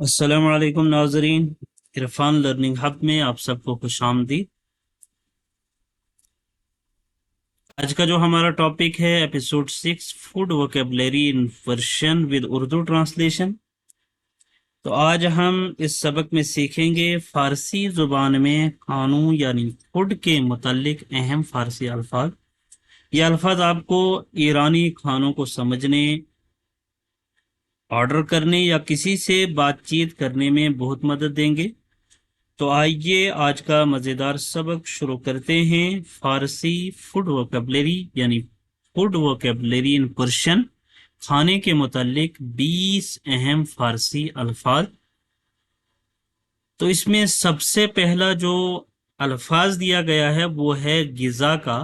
السلام علیکم ناظرین، عرفان لرننگ ہب میں آپ سب کو خوش آمدید۔ آج کا جو ہمارا ٹاپک ہے episode 6 food vocabulary in version with Urdu translation. تو آج ہم اس سبق میں سیکھیں گے فارسی زبان میں کھانوں یعنی فوڈ کے متعلق اہم فارسی الفاظ۔ یہ الفاظ آپ کو ایرانی کھانوں کو سمجھنے، آرڈر کرنے یا کسی سے بات چیت کرنے میں بہت مدد دیں گے۔ تو آئیے آج کا مزیدار سبق شروع کرتے ہیں۔ فارسی فوڈ ووکیبلری یعنی فوڈ ووکیبلری ان پرشین، کھانے کے متعلق 20 اہم فارسی الفاظ۔ تو اس میں سب سے پہلا جو الفاظ دیا گیا ہے وہ ہے غذا کا۔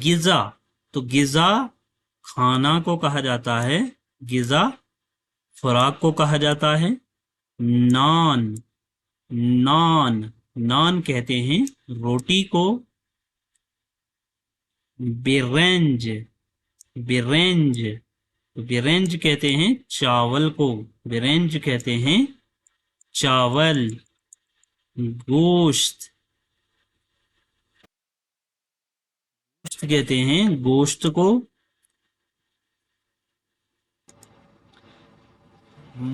غذا، تو غذا کھانا کو کہا جاتا ہے، غذا خوراک کو کہا جاتا ہے۔ نان، نان، نان کہتے ہیں روٹی کو۔ برنج، برنج، برنج کہتے ہیں چاول کو، برنج کہتے ہیں چاول۔ گوشت، گوشت کہتے ہیں گوشت کو۔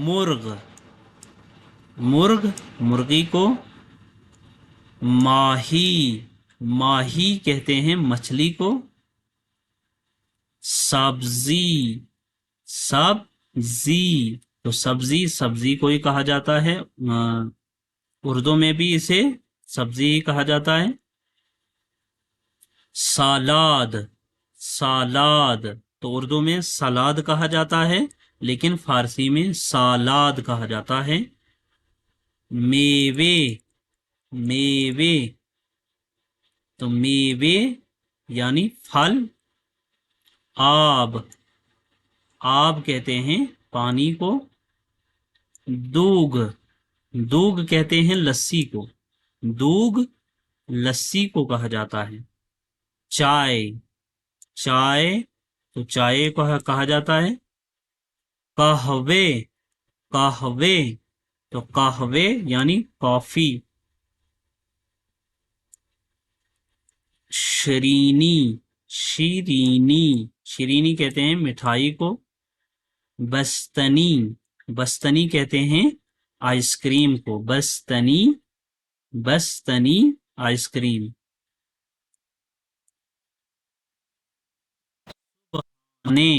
مرغ، مرغ، مرغی کو۔ ماہی، ماہی کہتے ہیں مچھلی کو۔ سبزی، سبزی، تو سبزی، سبزی کو ہی کہا جاتا ہے، اردو میں بھی اسے سبزی ہی کہا جاتا ہے۔ سالاد، سالاد، تو اردو میں سلاد کہا جاتا ہے لیکن فارسی میں سالاد کہا جاتا ہے۔ میوے، میوے، تو میوے یعنی پھل۔ آب، آب کہتے ہیں پانی کو۔ دوغ، دوغ کہتے ہیں لسی کو، دوغ لسی کو کہا جاتا ہے۔ چائے، چائے، تو چائے کو کہا جاتا ہے قہوے، قہوے، تو قہوے یعنی کافی۔ شرینی، شیرینی، شیرینی کہتے ہیں مٹھائی کو۔ بستنی، بستنی کہتے ہیں آئس کریم کو، بستنی، بستنی آئس کریم۔ صبحانے،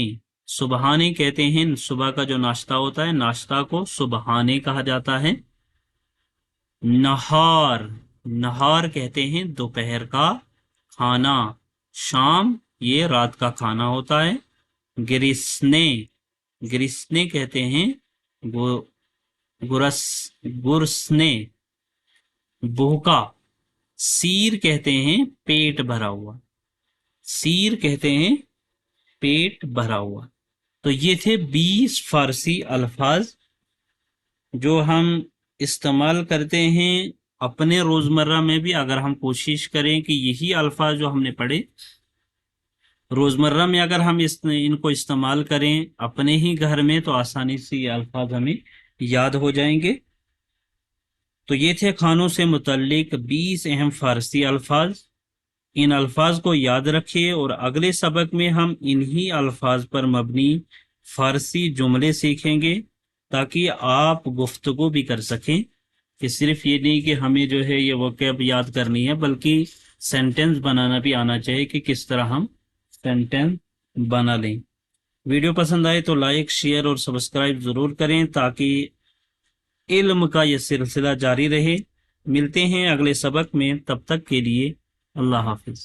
صبحانے کہتے ہیں صبح کا جو ناشتہ ہوتا ہے، ناشتہ کو صبحانے کہا جاتا ہے۔ نہار، نہار کہتے ہیں دوپہر کا کھانا، شام یہ رات کا کھانا ہوتا ہے۔ گرسنے، گرسنے کہتے ہیں گرسنے، بھوکا۔ سیر کہتے ہیں پیٹ بھرا ہوا، سیر کہتے ہیں پیٹ بھرا ہوا۔ تو یہ تھے 20 فارسی الفاظ جو ہم استعمال کرتے ہیں اپنے روزمرہ میں بھی۔ اگر ہم کوشش کریں کہ یہی الفاظ جو ہم نے پڑھے روزمرہ میں اگر ہم ان کو استعمال کریں اپنے ہی گھر میں، تو آسانی سے یہ الفاظ ہمیں یاد ہو جائیں گے۔ تو یہ تھے کھانوں سے متعلق 20 اہم فارسی الفاظ۔ ان الفاظ کو یاد رکھیے اور اگلے سبق میں ہم انہی الفاظ پر مبنی فارسی جملے سیکھیں گے تاکہ آپ گفتگو بھی کر سکیں، کہ صرف یہ نہیں کہ ہمیں جو ہے یہ ووکیب یاد کرنی ہے، بلکہ سینٹنس بنانا بھی آنا چاہیے کہ کس طرح ہم سینٹنس بنا لیں۔ ویڈیو پسند آئے تو لائک، شیئر اور سبسکرائب ضرور کریں تاکہ علم کا یہ سلسلہ جاری رہے۔ ملتے ہیں اگلے سبق میں، تب تک کے لیے اللہ حافظ۔